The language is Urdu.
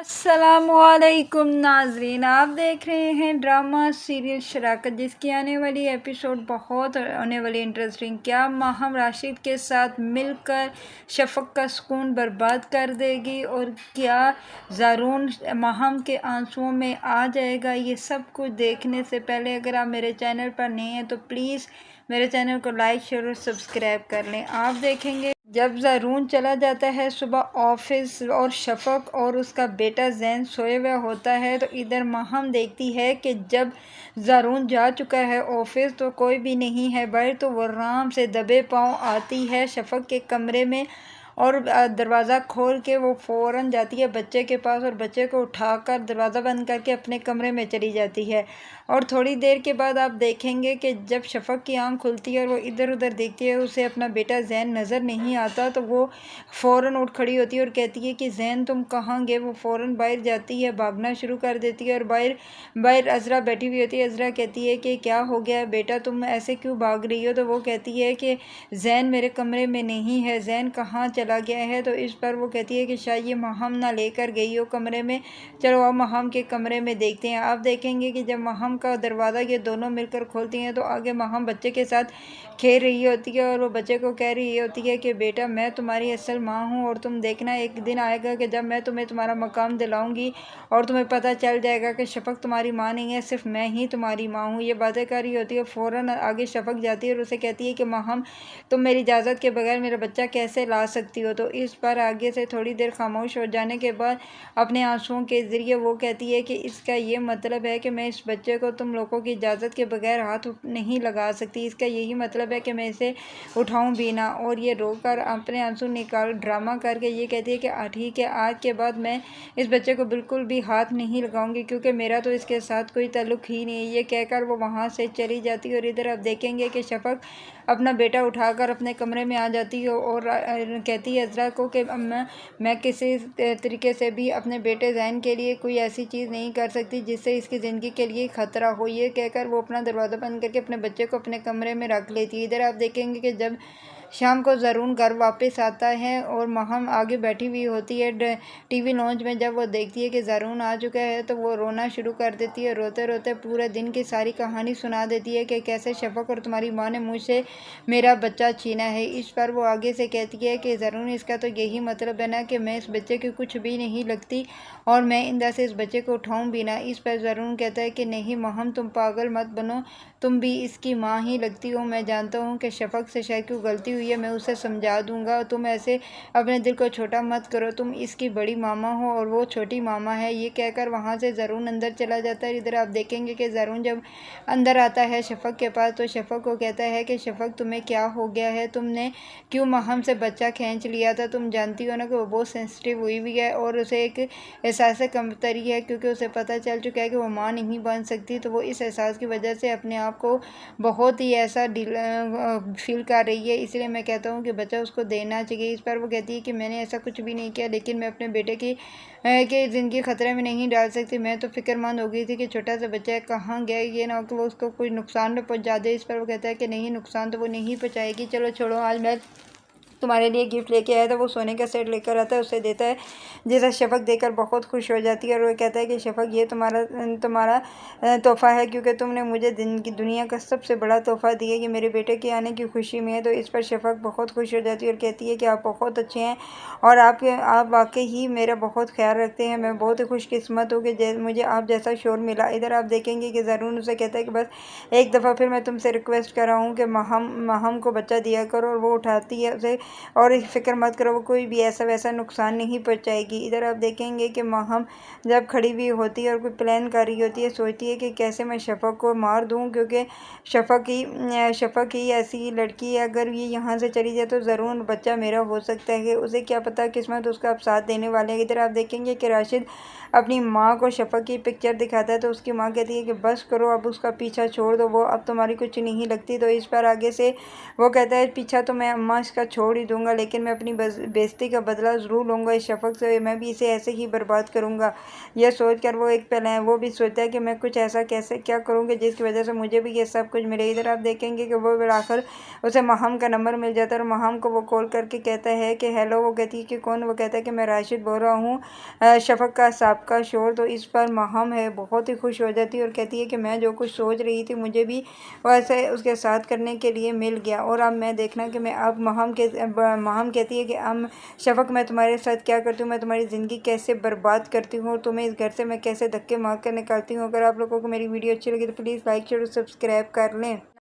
السلام علیکم ناظرین، آپ دیکھ رہے ہیں ڈرامہ سیریل شراکت، جس کی آنے والی ایپیسوڈ بہت آنے والی انٹرسٹنگ۔ کیا ماہم راشد کے ساتھ مل کر شفق کا سکون برباد کر دے گی، اور کیا زارون ماہم کے آنسوؤں میں آ جائے گا؟ یہ سب کچھ دیکھنے سے پہلے اگر آپ میرے چینل پر نئے ہیں تو پلیز میرے چینل کو لائک، شیئر اور سبسکرائب کر لیں۔ آپ دیکھیں گے جب زارون چلا جاتا ہے صبح آفس، اور شفق اور اس کا بیٹا زین سوئے ہوئے ہوتا ہے، تو ادھر ماہم دیکھتی ہے کہ جب زارون جا چکا ہے آفس تو کوئی بھی نہیں ہے باہر، تو وہ آرام سے دبے پاؤں آتی ہے شفق کے کمرے میں، اور دروازہ کھول کے وہ فوراً جاتی ہے بچے کے پاس، اور بچے کو اٹھا کر دروازہ بند کر کے اپنے کمرے میں چلی جاتی ہے۔ اور تھوڑی دیر کے بعد آپ دیکھیں گے کہ جب شفق کی آنکھ کھلتی ہے اور وہ ادھر ادھر دیکھتی ہے، اسے اپنا بیٹا زین نظر نہیں آتا، تو وہ فوراً اٹھ کھڑی ہوتی ہے اور کہتی ہے کہ زین تم کہاں گئے؟ وہ فوراً باہر جاتی ہے، بھاگنا شروع کر دیتی ہے، اور باہر عذرا بیٹھی ہوئی ہوتی ہے۔ عذرا کہتی ہے کہ کیا ہو گیا بیٹا، تم ایسے کیوں بھاگ رہی ہو؟ تو وہ کہتی ہے کہ زین میرے کمرے میں نہیں ہے، زین کہاں چلا گیا ہے؟ تو اس پر وہ کہتی ہے کہ شاید یہ ماہم نہ لے کر گئی ہو کمرے میں، چلو اب ماہم کے کمرے میں دیکھتے ہیں۔ آپ دیکھیں گے کہ جب ماہم کا دروازہ یہ دونوں مل کر کھولتی ہیں تو آگے ماہم بچے کے ساتھ کھیل رہی ہوتی ہے، اور وہ بچے کو کہہ رہی ہوتی ہے کہ بیٹا میں تمہاری اصل ماں ہوں، اور تم دیکھنا ایک دن آئے گا کہ جب میں تمہیں تمہارا مقام دلاؤں گی اور تمہیں پتہ چل جائے گا کہ شفق تمہاری ماں نہیں ہے، صرف میں ہی تمہاری ماں ہوں۔ یہ باتیں کر رہی ہوتی ہے، فوراً آگے شفق جاتی ہے اور اسے کہتی ہے کہ ماہم تم میری اجازت کے بغیر میرا بچہ کیسے لا سکتی ہو؟ تو اس پر آگے سے تھوڑی دیر خاموش ہو جانے کے بعد اپنے آنسوؤں کے ذریعے وہ کہتی ہے کہ اس کا یہ مطلب ہے کہ میں اس بچے کو تم لوگوں کی اجازت کے بغیر ہاتھ نہیں لگا سکتی، اس کا یہی مطلب ہے کہ میں اسے اٹھاؤں بھی نہ۔ اور یہ رو کر اپنے آنسو نکال ڈرامہ کر کے یہ کہتی ہے کہ ٹھیک ہے، آج کے بعد میں اس بچے کو بالکل بھی ہاتھ نہیں لگاؤں گی، کیونکہ میرا تو اس کے ساتھ کوئی تعلق ہی نہیں ہے۔ یہ کہہ کر وہ وہاں سے چلی جاتی ہے، اور ادھر آپ دیکھیں گے کہ شفق اپنا بیٹا اٹھا کر اپنے کمرے میں آ جاتی ہے اور کہتی ہے عذرا کو کہ میں کسی طریقے سے بھی اپنے بیٹے زین کے لیے کوئی ایسی چیز نہیں کر سکتی جس سے اس کی زندگی کے لیے خطرہ ہو۔ یہ کہہ کر وہ اپنا دروازہ بند کر کے اپنے بچے کو اپنے کمرے میں رکھ لیتی ہے۔ ادھر آپ دیکھیں گے کہ جب شام کو زارون گھر واپس آتا ہے اور ماہم آگے بیٹھی ہوئی ہوتی ہے ٹی وی لانچ میں، جب وہ دیکھتی ہے کہ زارون آ چکا ہے تو وہ رونا شروع کر دیتی ہے، روتے روتے پورے دن کی ساری کہانی سنا دیتی ہے کہ کیسے شفق اور تمہاری ماں نے مجھ سے میرا بچہ چھینا ہے۔ اس پر وہ آگے سے کہتی ہے کہ زارون اس کا تو یہی مطلب ہے نا کہ میں اس بچے کی کچھ بھی نہیں لگتی اور میں اندر سے اس بچے کو اٹھاؤں بھی نہ۔ اس پر زارون کہتا ہے کہ نہیں ماہم، تم پاگل مت بنو، تم بھی اس کی ماں ہی لگتی ہو۔ میں جانتا ہوں کہ شفق سے شاید کوئی غلطی ہوئی ہے، میں اسے سمجھا دوں گا، تم ایسے اپنے دل کو چھوٹا مت کرو، تم اس کی بڑی ماما ہو اور وہ چھوٹی ماما ہے۔ یہ کہہ کر وہاں سے زارون اندر چلا جاتا ہے۔ ادھر آپ دیکھیں گے کہ زارون جب اندر آتا ہے شفق کے پاس تو شفق کو کہتا ہے کہ شفق تمہیں کیا ہو گیا ہے؟ تم نے کیوں ماہم سے بچہ کھینچ لیا تھا؟ تم جانتی ہو نا کہ وہ بہت سینسٹیو ہوئی ہے اور اسے ایک احساس کمتری ہے، کیونکہ اسے پتہ چل چکا ہے کہ وہ ماں نہیں بن سکتی، تو وہ اس احساس کی وجہ سے اپنے آپ کو بہت ہی ایسا فیل کر رہی ہے، اس لیے میں کہتا ہوں کہ بچہ اس کو دینا چاہیے۔ اس پر وہ کہتی ہے کہ میں نے ایسا کچھ بھی نہیں کیا، لیکن میں اپنے بیٹے کی زندگی خطرے میں نہیں ڈال سکتی، میں تو فکر مند ہو گئی تھی کہ چھوٹا سا بچہ کہاں گیا، یہ نہ ہو کہ وہ اس کو کوئی نقصان نہ پہنچا دے۔ اس پر وہ کہتا ہے کہ نہیں، نقصان تو وہ نہیں پہنچائے گی، چلو چھوڑو، آج میں تمہارے لیے گفٹ لے کے آیا تھا۔ وہ سونے کا سیٹ لے کر آتا ہے، اسے دیتا ہے، جسے شفق دیکھ کر بہت خوش ہو جاتی ہے، اور وہ کہتا ہے کہ شفق یہ تمہارا تحفہ ہے، کیونکہ تم نے مجھے دنیا کا سب سے بڑا تحفہ دیا، یہ میرے بیٹے کے آنے کی خوشی میں ہے۔ تو اس پر شفق بہت خوش ہو جاتی ہے اور کہتی ہے کہ آپ بہت اچھے ہیں اور آپ واقعی ہی میرا بہت خیال رکھتے ہیں، میں بہت ہی خوش قسمت ہوں کہ مجھے آپ جیسا شوہر ملا۔ ادھر آپ دیکھیں گے کہ زارون اسے کہتا ہے کہ بس ایک دفعہ پھر میں تم سے ریکویسٹ کر رہا ہوں کہ ماہم کو بچہ دیا کرو، اور وہ اٹھاتی ہے اسے، اور فکر مت کرو، وہ کوئی بھی ایسا ویسا نقصان نہیں پہنچائے گی۔ ادھر آپ دیکھیں گے کہ ماہم جب کھڑی ہوئی ہوتی ہے اور کوئی پلان کر رہی ہوتی ہے، سوچتی ہے کہ کیسے میں شفق کو مار دوں، کیونکہ شفق ہی ایسی لڑکی ہے، اگر یہ یہاں سے چلی جائے تو ضرور بچہ میرا ہو سکتا ہے، اسے کیا پتا قسمت اس کا اب ساتھ دینے والے ہیں۔ ادھر آپ دیکھیں گے کہ راشد اپنی ماں کو شفق کی پکچر دکھاتا ہے، تو اس کی ماں کہتی ہے کہ بس کرو، اب اس کا پیچھا چھوڑ دو، وہ اب تمہاری کچھ نہیں لگتی۔ تو اس پر آگے سے وہ کہتا ہے پیچھا تو میں اماں اس کا چھوڑ ہی نہیں دوں گا، لیکن میں اپنی بےعزتی کا بدلہ ضرور لوں گا اس شفق سے، میں بھی اسے ایسے ہی برباد کروں گا۔ یہ سوچ کر وہ ایک پل ہے وہ بھی سوچتا ہے کہ میں کچھ ایسا کیا کروں گا جس کی وجہ سے مجھے بھی یہ سب کچھ ملے۔ ادھر آپ دیکھیں گے کہ وہ بالآخر اسے ماہم کا نمبر مل جاتا ہے اور ماہم کو وہ کال کر کے کہتا ہے کہ ہیلو۔ وہ کہتی ہے کہ کون؟ وہ کہتا ہے کہ میں راشد بول رہا ہوں، شفق کا سابقہ شوہر۔ تو اس پر ماہم بہت ہی خوش ہو جاتی ہے اور کہتی ہے کہ میں جو کچھ سوچ رہی تھی مجھے بھی ویسے اس کے ساتھ کرنے کے لیے مل گیا، اور اب میں دیکھنا کہ میں اب ماہم کہتی ہے کہ اب شفق میں تمہارے ساتھ کیا کرتی ہوں، میں تمہاری زندگی کیسے برباد کرتی ہوں اور تمہیں اس گھر سے میں کیسے دھکے مار کر نکالتی ہوں۔ اگر آپ لوگوں کو میری ویڈیو اچھی لگی تو پلیز لائک شیئر اور سبسکرائب کر لیں۔